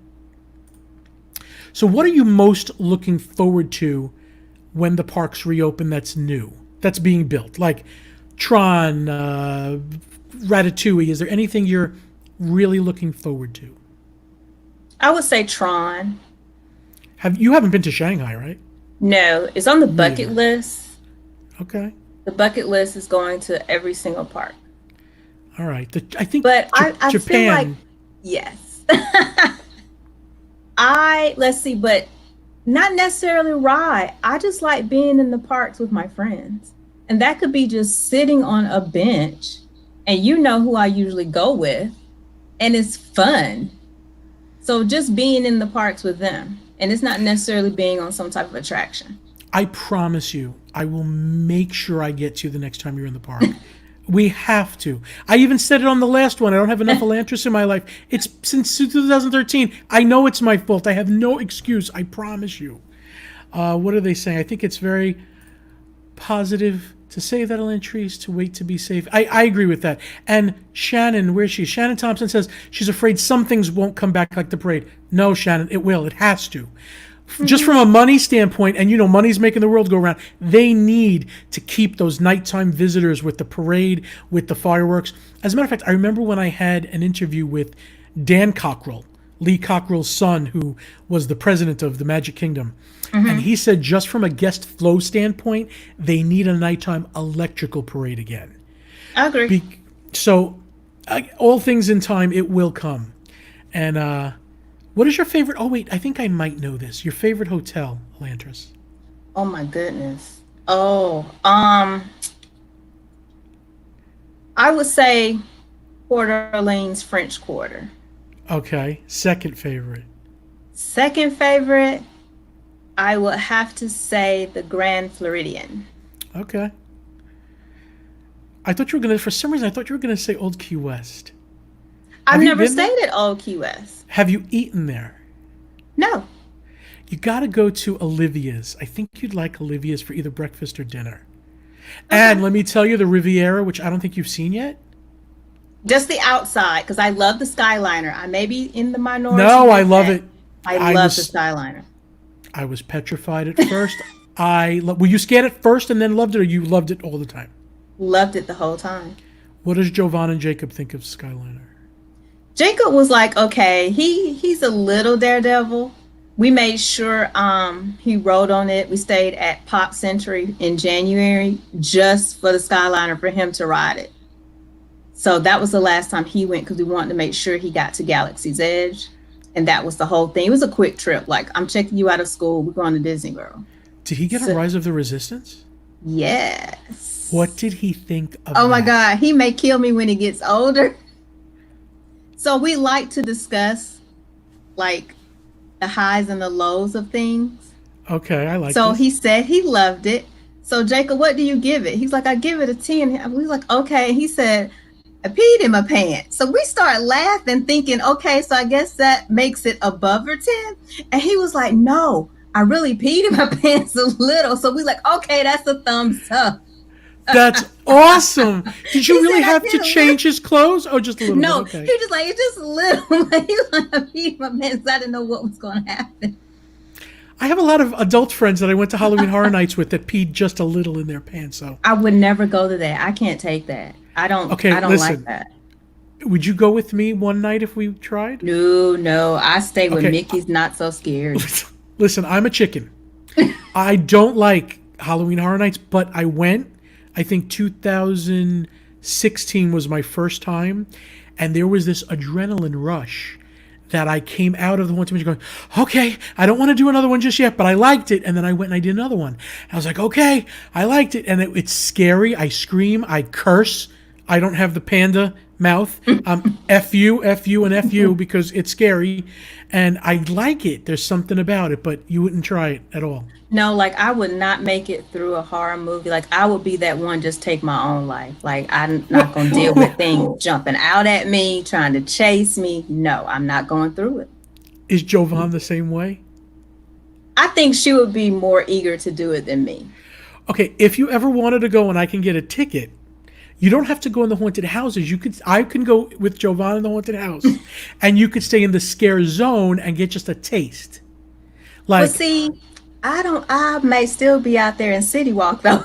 S1: So what are you most looking forward to when the parks reopen that's new, that's being built? Like Tron, Ratatouille. Is there anything you're really looking forward to?
S2: I would say Tron.
S1: You haven't been to Shanghai, right?
S2: No, it's on the bucket list.
S1: Okay.
S2: The bucket list is going to every single park.
S1: All right. I think
S2: I
S1: Japan.
S2: feel like, yes. Let's see, but not necessarily ride. I just like being in the parks with my friends. And that could be just sitting on a bench and you know who I usually go with and it's fun. So just being in the parks with them. And it's not necessarily being on some type of attraction.
S1: I promise you, I will make sure I get to you the next time you're in the park. We have to. I even said it on the last one. I don't have enough Elantrice in my life. It's since 2013. I know it's my fault. I have no excuse. I promise you. What are they saying? I think it's very positive to say that, Elantrice, to wait to be safe. I agree with that. And Shannon, where is she? Shannon Thompson says she's afraid some things won't come back like the parade. No, Shannon, it will. It has to. Just from a money standpoint, and money's making the world go round, they need to keep those nighttime visitors with the parade, with the fireworks. As a matter of fact, I remember when I had an interview with Dan Cockrell, Lee Cockrell's son, who was the president of the Magic Kingdom. And he said just from a guest flow standpoint, they need a nighttime electrical parade again.
S2: I agree.
S1: All things in time, it will come. And what is your favorite? Oh, wait, I think I might know this. Your favorite hotel, Elantrice?
S2: Oh, my goodness. Oh, I would say Port Orleans French Quarter.
S1: Okay. Second favorite?
S2: Second favorite, I would have to say the Grand Floridian.
S1: Okay. I thought you were going to, for some reason, I thought you were going to say Old Key West.
S2: I've never stayed at Old Key West.
S1: Have you eaten there?
S2: No.
S1: You got to go to Olivia's. I think you'd like Olivia's for either breakfast or dinner. Okay. And let me tell you, the Riviera, which I don't think you've seen yet.
S2: Just the outside, because I love the Skyliner. I may be in the minority.
S1: No, I love it.
S2: I love the Skyliner.
S1: I was petrified at first. Were you scared at first and then loved it, or you loved it all the time?
S2: Loved it the whole time.
S1: What does Jovan and Jacob think of Skyliner?
S2: Jacob was like, okay, he's a little daredevil. We made sure he rode on it. We stayed at Pop Century in January just for the Skyliner for him to ride it. So that was the last time he went because we wanted to make sure he got to Galaxy's Edge. And that was the whole thing. It was a quick trip. Like, I'm checking you out of school. We're going to Disney World.
S1: Did he get a Rise of the Resistance?
S2: Yes.
S1: What did he think of
S2: Oh, my God. He may kill me when he gets older. So we like to discuss, like, the highs and the lows of things.
S1: Okay, I like
S2: So
S1: this.
S2: he said he loved it. So Jacob, what do you give it? He's like, I give it a 10. And we was like, okay. He said, I peed in my pants. So we start laughing, thinking, okay, so I guess that makes it above a 10. And he was like, no, I really peed in my pants a little. So we like, okay, that's a thumbs up.
S1: That's awesome. Did you
S2: He
S1: really
S2: said,
S1: have to change his clothes? Oh, just a little
S2: No,
S1: bit. Okay.
S2: he was just like, it's just a little. Like, he was like, I peed in my pants. I didn't know what was going to happen.
S1: I have a lot of adult friends that I went to Halloween Horror Nights with that peed just a little in their pants. So
S2: I would never go to that. I can't take that. I don't
S1: listen.
S2: like that.
S1: Would you go with me one night if we tried?
S2: No. I stay with Mickey's Not So Scary.
S1: Listen, I'm a chicken. I don't like Halloween Horror Nights, but I went. I think 2016 was my first time, and there was this adrenaline rush that I came out of the haunted mansion going, okay, I don't want to do another one just yet, but I liked it. And then I went and I did another one. I was like, okay, I liked it. And it's scary. I scream. I curse. I don't have the panda mouth. F you, and F you because it's scary. And I like it. There's something about it, but you wouldn't try it at all.
S2: No, like I would not make it through a horror movie. Like I would be that one, just take my own life. Like I'm not going to deal with things jumping out at me, trying to chase me. No, I'm not going through it.
S1: Is Jovan the same way?
S2: I think she would be more eager to do it than me.
S1: Okay, if you ever wanted to go and I can get a ticket, you don't have to go in the haunted houses. I can go with Jovan in the haunted house, and you could stay in the scare zone and get just a taste. Like,
S2: But see, I may still be out there in City Walk though.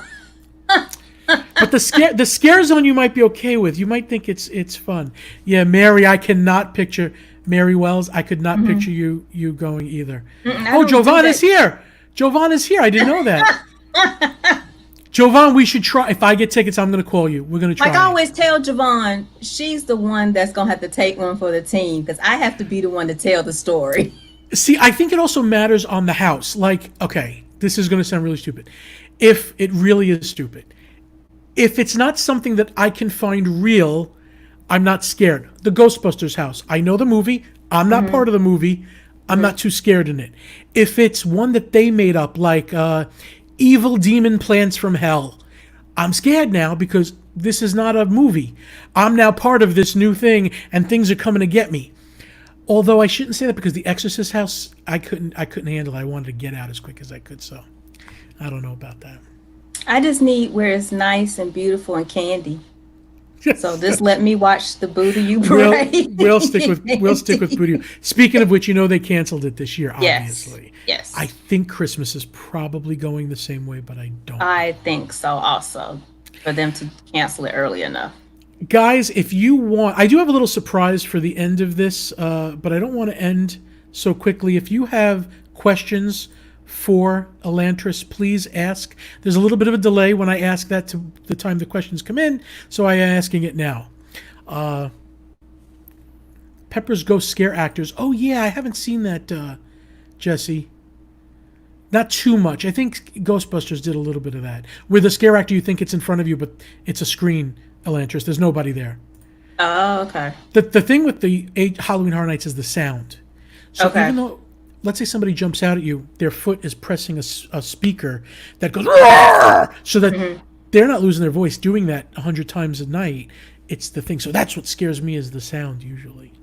S1: but the scare zone you might be okay with. You might think it's fun. Yeah, Mary, I cannot picture Mary Wells. I could not picture you going either. Oh, Jovan is here. Jovan is here. I didn't know that. Jovan, we should try. If I get tickets, I'm going to call you. We're going to try.
S2: Like I always tell Jovan, she's the one that's going to have to take one for the team because I have to be the one to tell the story.
S1: See, I think it also matters on the house. Like, okay, this is going to sound really stupid. If it really is stupid. If it's not something that I can find real, I'm not scared. The Ghostbusters house. I know the movie. I'm not part of the movie. I'm not too scared in it. If it's one that they made up, like Evil Demon Plants from Hell, I'm scared now because this is not a movie. I'm now part of this new thing and things are coming to get me. Although I shouldn't say that because the Exorcist house, I couldn't handle it. I wanted to get out as quick as I could, so I don't know about that.
S2: I just need where it's nice and beautiful and candy. So just let me watch the Voodoo Parade.
S1: We'll stick with Voodoo. Speaking of which, you know they canceled it this year, obviously.
S2: Yes.
S1: I think Christmas is probably going the same way, but I don't.
S2: I think so also, for them to cancel it early enough.
S1: Guys, if you want, I do have a little surprise for the end of this, but I don't want to end so quickly. If you have questions for Elantrice, please ask. There's a little bit of a delay when I ask that to the time the questions come in, so I am asking it now. Pepper's Ghost Scare Actors. Oh, yeah, I haven't seen that, Jesse. Not too much. I think Ghostbusters did a little bit of that. Where the scare actor, you think it's in front of you, but it's a screen, Elantrice. There's nobody there.
S2: Oh, okay.
S1: The thing with the Halloween Horror Nights is the sound. So even though, let's say somebody jumps out at you, their foot is pressing a speaker that goes, "Roar!" So that they're not losing their voice doing that 100 times a night. It's the thing. So that's what scares me is the sound usually.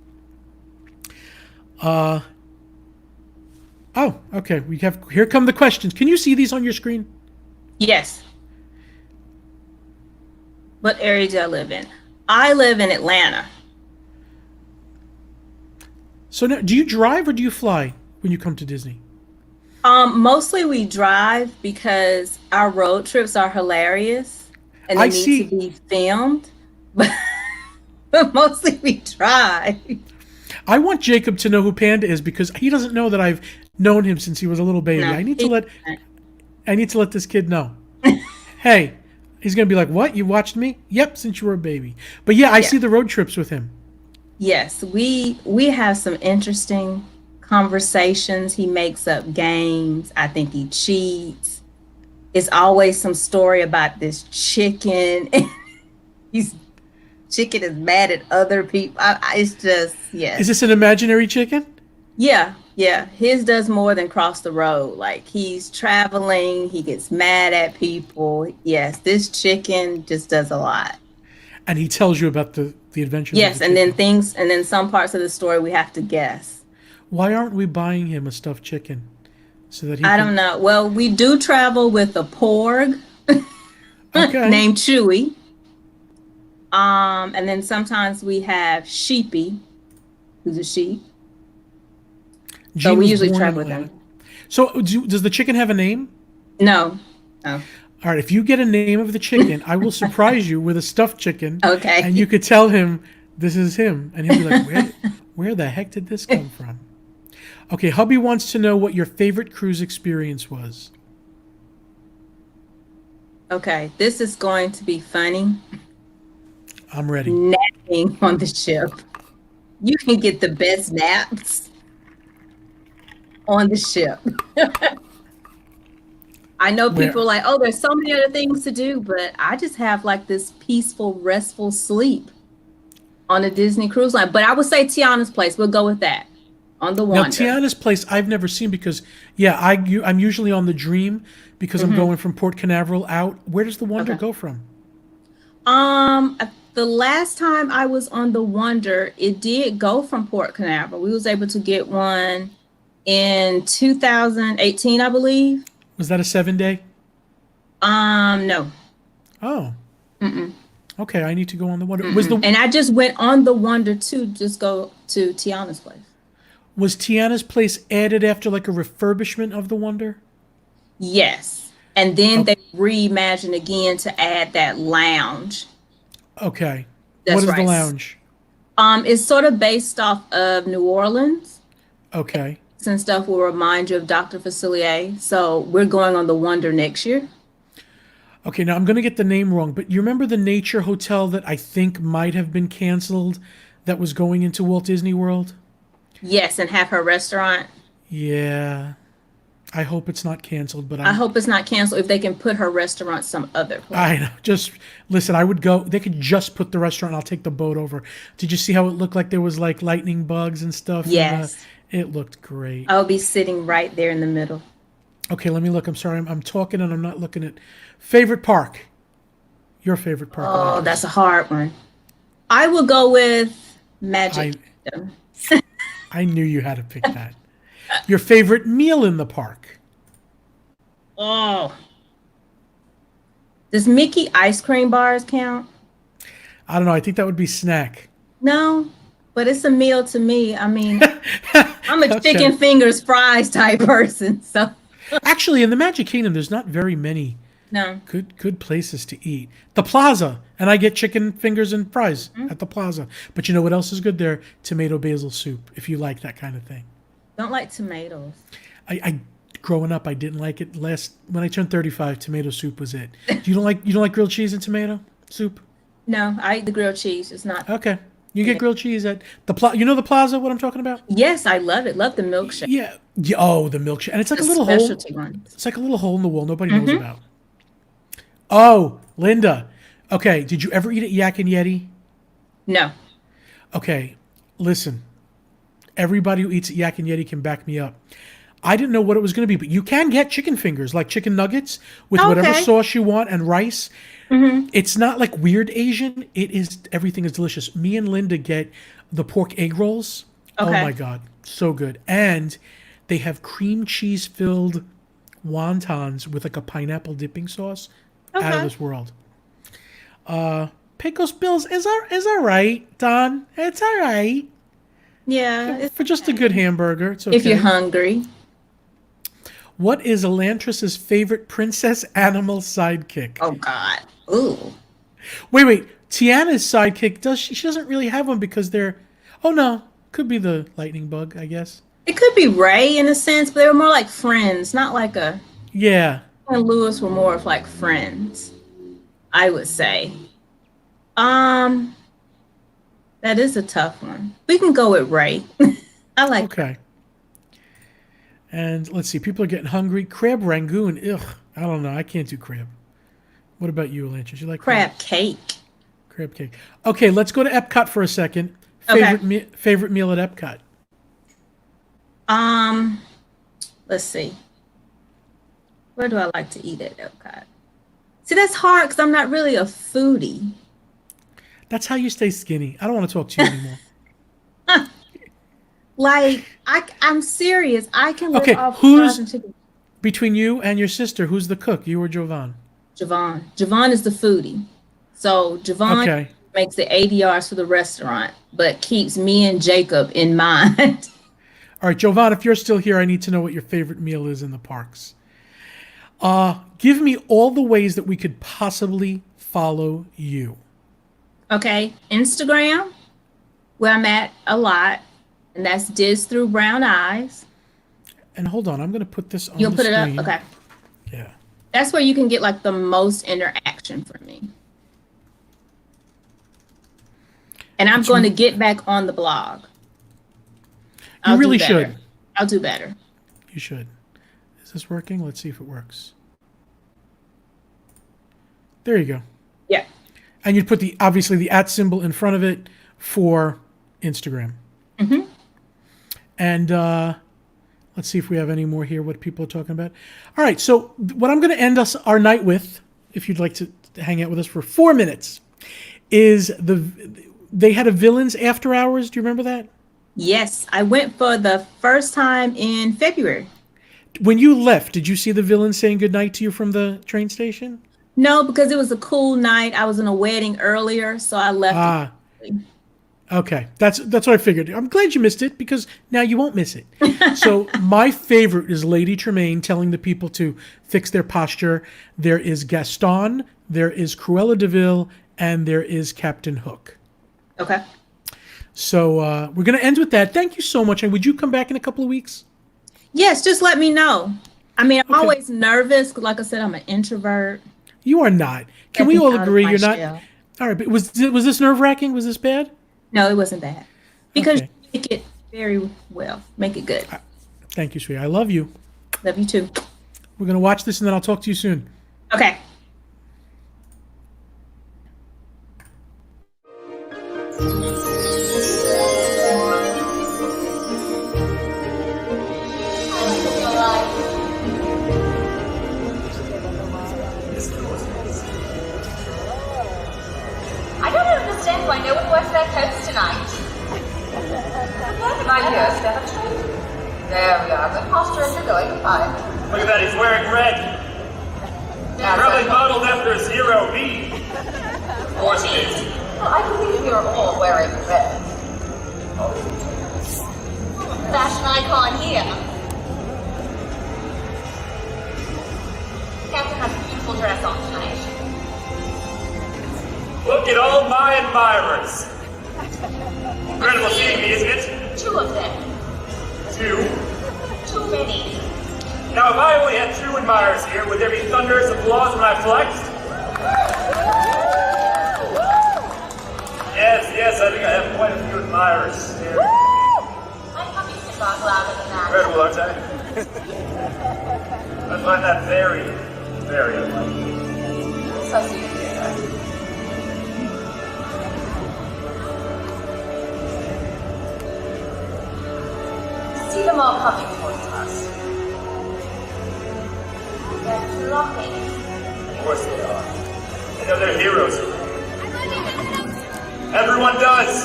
S1: Oh, okay. Here come the questions. Can you see these on your screen?
S2: Yes. What area do I live in? I live in Atlanta.
S1: So now, do you drive or do you fly when you come to Disney?
S2: Mostly we drive because our road trips are hilarious and they need to be filmed. But mostly we drive. I
S1: want Jacob to know who Panda is because he doesn't know that I've known him since he was a little baby.
S2: No,
S1: I need to let this kid know. Hey, he's gonna be like, "What? You watched me?" Yep, since you were a baby. But yeah, I see the road trips with him.
S2: Yes, we have some interesting conversations. He makes up games. I think he cheats. It's always some story about this chicken. Chicken is mad at other people. It's just, yes.
S1: Is this an imaginary chicken?
S2: Yeah, yeah. His does more than cross the road. Like he's traveling, he gets mad at people. Yes, this chicken just does a lot.
S1: And he tells you about the adventures of the
S2: Yes, and then
S1: chicken.
S2: things, and then some parts of the story we have to guess.
S1: Why aren't we buying him a stuffed chicken so that he
S2: I don't
S1: can?
S2: know. Well, we do travel with a porg
S1: Okay.
S2: named Chewy. And then sometimes we have Sheepy, who's a sheep. So
S1: Gene
S2: we
S1: was
S2: usually
S1: born in
S2: travel with
S1: Atlanta.
S2: them.
S1: So does the chicken have a name?
S2: No. No.
S1: All right, if you get a name of the chicken, I will surprise you with a stuffed chicken,
S2: Okay.
S1: and you could tell him this is him, and he'll be like, where the heck did this come from? Okay, hubby wants to know what your favorite cruise experience was.
S2: Okay. This is going to be funny.
S1: I'm ready.
S2: Napping on the ship. You can get the best naps on the ship. I know people are like, oh, there's so many other things to do, but I just have like this peaceful, restful sleep on a Disney cruise line. But I would say Tiana's Place. We'll go with that on the
S1: Now,
S2: Wonder.
S1: Tiana's Place I've never seen because, yeah, I'm usually on the Dream because I'm going from Port Canaveral out. Where does the Wonder
S2: Okay.
S1: go from?
S2: The last time I was on the Wonder, it did go from Port Canaveral. We was able to get one in 2018, I believe.
S1: Was that a 7-day?
S2: No.
S1: Oh. Okay, I need to go on the Wonder. Was the
S2: And I just went on the Wonder to just go to Tiana's Place.
S1: was Tiana's Place added after like a refurbishment of the Wonder?
S2: Yes. And then they reimagined again to add that lounge.
S1: Okay.
S2: That's
S1: What is the
S2: right.
S1: lounge?
S2: It's sort of based off of New Orleans.
S1: Okay.
S2: And stuff will remind you of Dr. Facilier. So we're going on the Wonder next year.
S1: Okay, now I'm going to get the name wrong, but you remember the Nature Hotel that I think might have been canceled that was going into Walt Disney World?
S2: Yes, and have her restaurant.
S1: Yeah. I hope it's not canceled, but
S2: I hope it's not canceled if they can put her restaurant some other place.
S1: I know. Just listen, I would go. They could just put the restaurant. I'll take the boat over. Did you see how it looked like there was like lightning bugs and stuff?
S2: Yes.
S1: It looked great.
S2: I'll be sitting right there in the middle.
S1: Okay, let me look. I'm sorry. I'm talking and I'm not looking at favorite park. Your favorite park.
S2: Oh,
S1: Elantrice.
S2: that's a hard one. I will go with Magic Kingdom.
S1: I knew you had to pick that. Your favorite meal in the park.
S2: Oh. Does Mickey ice cream bars count?
S1: I don't know. I think that would be snack.
S2: No, but it's a meal to me. I mean, I'm a
S1: Okay.
S2: chicken fingers fries type person. So
S1: Actually, in the Magic Kingdom, there's not very many
S2: no.
S1: good places to eat. The Plaza, and I get chicken fingers and fries at the Plaza. But you know what else is good there? Tomato basil soup, if you like that kind of thing.
S2: Don't like tomatoes.
S1: I growing up, I didn't like it. When I turned 35, tomato soup was it. You don't like grilled cheese and tomato soup?
S2: No, I eat the grilled cheese. It's not.
S1: Okay, you get grilled cheese at the Plaza. You know the Plaza? What I'm talking about?
S2: Yes, I love it. Love the milkshake.
S1: Yeah. Oh, the milkshake, and it's like
S2: The
S1: a little hole.
S2: specialty ones.
S1: It's like a little hole in the wall nobody knows about. Oh, Linda. Okay, did you ever eat at Yak and Yeti?
S2: No.
S1: Okay, listen. Everybody who eats at Yak and Yeti can back me up. I didn't know what it was going to be, but you can get chicken fingers, like chicken nuggets, with whatever
S2: Okay.
S1: sauce you want and rice. It's not like weird Asian. It is, everything is delicious. Me and Linda get the pork egg rolls. Oh
S2: Okay.
S1: my God, so good. And they have cream cheese filled wontons with like a pineapple dipping sauce. Out of
S2: Okay.
S1: this world. Pecos Bills is all right, Don. It's all right.
S2: Yeah. It's,
S1: For just a good hamburger, it's okay.
S2: if you're hungry.
S1: What is Elantrice's favorite princess animal sidekick?
S2: Oh God. Ooh.
S1: Wait. Tiana's sidekick, she doesn't really have one because they're... Oh, no. Could be the lightning bug, I guess.
S2: It could be Ray in a sense, but they were more like friends, not like a.
S1: Yeah.
S2: And Lewis were more of like friends, I would say. That is a tough one. We can go with Ray. I like
S1: Okay. And let's see. People are getting hungry. Crab Rangoon. Ugh. I don't know. I can't do crab. What about you, Elantrice? You like
S2: crab cake.
S1: Crab cake. Okay, let's go to Epcot for a second.
S2: Okay.
S1: Favorite meal at Epcot?
S2: Let's see. Where do I like to eat at Epcot? See, that's hard because I'm not really a foodie.
S1: That's how you stay skinny. I don't want to talk to you anymore.
S2: I'm serious. I can live
S1: Okay,
S2: off
S1: who's
S2: fries and chicken.
S1: between you and your sister? Who's the cook? You or Jovan?
S2: Javon. Javon is the foodie. So Javon
S1: Okay.
S2: makes the ADRs for the restaurant, but keeps me and Jacob in mind.
S1: All right, Jovan, if you're still here, I need to know what your favorite meal is in the parks. Give me all the ways that we could possibly follow you.
S2: Okay, Instagram, where I'm at a lot, and that's Diz Thru Brown Eyes.
S1: And hold on, I'm going to put this on
S2: You'll
S1: the
S2: put
S1: screen.
S2: it up? Okay.
S1: Yeah.
S2: That's where you can get like the most interaction from me. And I'm going to get back on the blog.
S1: You really
S2: do better.
S1: should.
S2: I'll do better.
S1: You should. Is this working? Let's see if it works. There you go.
S2: Yeah.
S1: And you'd put obviously the @ symbol in front of it for Instagram.
S2: Mm-hmm.
S1: And let's see if we have any more here, what people are talking about. All right, so what I'm going to end our night with, if you'd like to hang out with us for 4 minutes, is they had a Villains After Hours. Do you remember that?
S2: Yes, I went for the first time in February.
S1: When you left, did you see the villains saying goodnight to you from the train station?
S2: No, because it was a cool night. I was in a wedding earlier, so I left.
S1: Okay, that's what I figured. I'm glad you missed it because now you won't miss it. So my favorite is Lady Tremaine telling the people to fix their posture. There is Gaston, there is Cruella de Vil, and there is Captain Hook.
S2: Okay.
S1: So we're going to end with that. Thank you so much. And would you come back in a couple of weeks?
S2: Yes, just let me know. I mean, I'm
S1: Okay.
S2: always nervous. 'Cause like I said, I'm an introvert.
S1: You are not. Can we
S2: Stepping
S1: all
S2: out of
S1: agree
S2: my
S1: you're not?
S2: shell.
S1: All right, but was this nerve-wracking? Was this bad?
S2: No, it wasn't bad. Because
S1: Okay.
S2: you make it very well. Make it good.
S1: Thank you, sweetie. I love you.
S2: Love you too.
S1: We're going to watch this and then I'll talk to you soon.
S2: Okay.
S4: I don't understand why no one wears their coats tonight. My dear, step up straight. There we are. Good posture as you're going. Fine.
S5: Look at that, he's wearing red. Probably modeled after Zero B.
S4: Of course he is. Well, I believe you're all wearing red. Fashion icon here. Captain has a beautiful dress on tonight.
S5: Look at all my admirers. Incredible seeing me, isn't it?
S4: 2 of them.
S5: 2.
S4: Too many.
S5: Now, if I only had 2 admirers here, would there be thunderous applause when I flexed? Yes, I think I have quite a few admirers here.
S4: I thought you could talk louder than that.
S5: Incredible, aren't I? I find that very, very unlikely.
S4: So see you later. See them all coming towards us. They're flocking.
S5: Of course they are. I know they're heroes. Everyone does.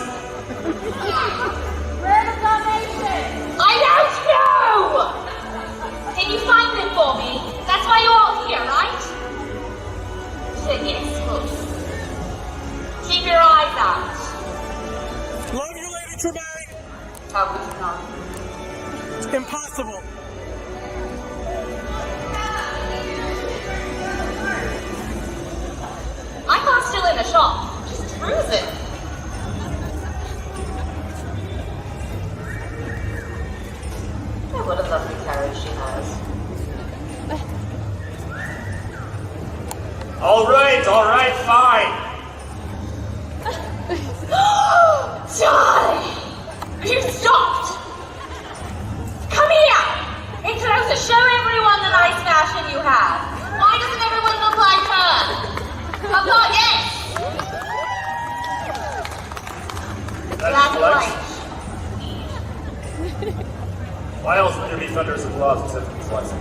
S4: Where the Dalmatians? I don't know! Can you find them for me? That's why you're all here, right? Say yes, good. Keep your eyes out.
S6: Love you, Lady Tremaine.
S4: How could you not?
S6: It's impossible.
S4: I'm not still in the shop. Just cruising. Oh, what a lovely carriage she has.
S5: All right, fine.
S4: Darling! You stopped! Come here! It goes to show everyone the nice fashion you have. Why doesn't everyone look like her? I've got yes!
S5: That's
S4: Black and
S5: flex.
S4: white.
S5: Why brief under some laws except for twice.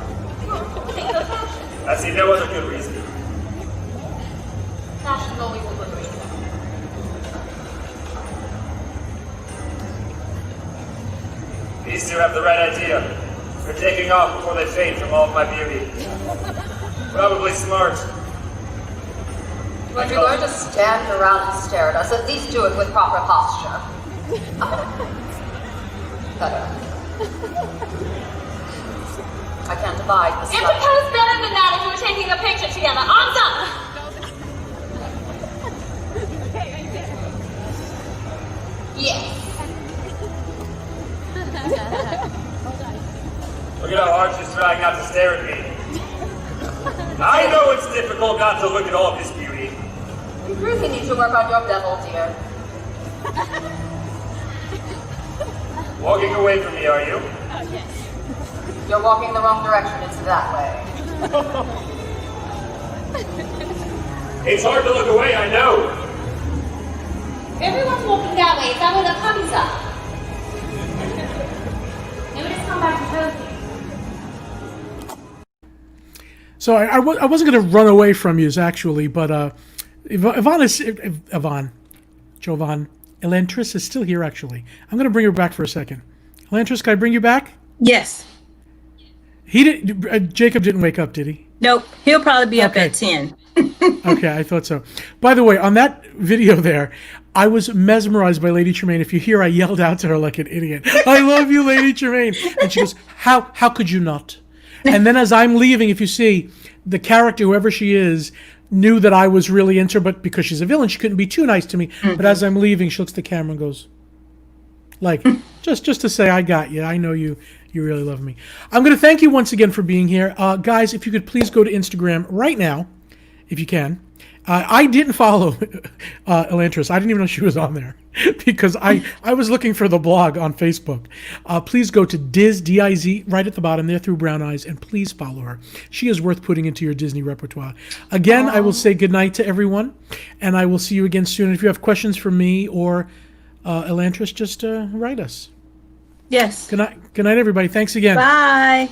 S4: Think of fashion.
S5: I see no other good reason.
S4: Fashion is always a good reason.
S5: These two have the right idea. They're taking off before they fade from all of my beauty. Probably smart.
S7: If you're going to stand around and stare at us, at least do it with proper posture. Better. I can't abide the
S4: You
S7: sight.
S4: could pose better than that if we were taking a picture together. Arms up! Yes.
S5: Look at how hard she's trying not to stare at me. I know it's difficult not to look at all of this beauty.
S7: You really need to work on your bevel, dear.
S5: Walking away from me, are you?
S7: You're walking the wrong direction. It's that way.
S5: It's hard to look away, I know.
S4: Everyone's walking that way. Is that where the puppies are? Maybe just come back to pose.
S1: So I wasn't going to run away from you, actually, but Elantrice is still here, actually. I'm going to bring her back for a second. Elantrice, can I bring you back?
S2: Yes.
S1: Jacob didn't wake up, did he?
S2: Nope. He'll probably be up
S1: Okay.
S2: at 10.
S1: Okay, I thought so. By the way, on that video there, I was mesmerized by Lady Tremaine. If you hear, I yelled out to her like an idiot. I love you, Lady Tremaine. And she goes, how could you not? And then as I'm leaving, if you see, the character, whoever she is, knew that I was really into her, but because she's a villain, she couldn't be too nice to me. Mm-hmm. But as I'm leaving, she looks at the camera and goes, like, just to say, I got you. I know you really love me. I'm going to thank you once again for being here. Guys, if you could please go to Instagram right now, if you can. I didn't follow Elantrice. I didn't even know she was on there because I was looking for the blog on Facebook. Please go to Diz, D-I-Z, right at the bottom there, Thru Brown Eyes, and please follow her. She is worth putting into your Disney repertoire. Again, I will say goodnight to everyone, and I will see you again soon. If you have questions for me or Elantrice, just write us.
S2: Yes.
S1: Good night, everybody. Thanks again.
S2: Bye.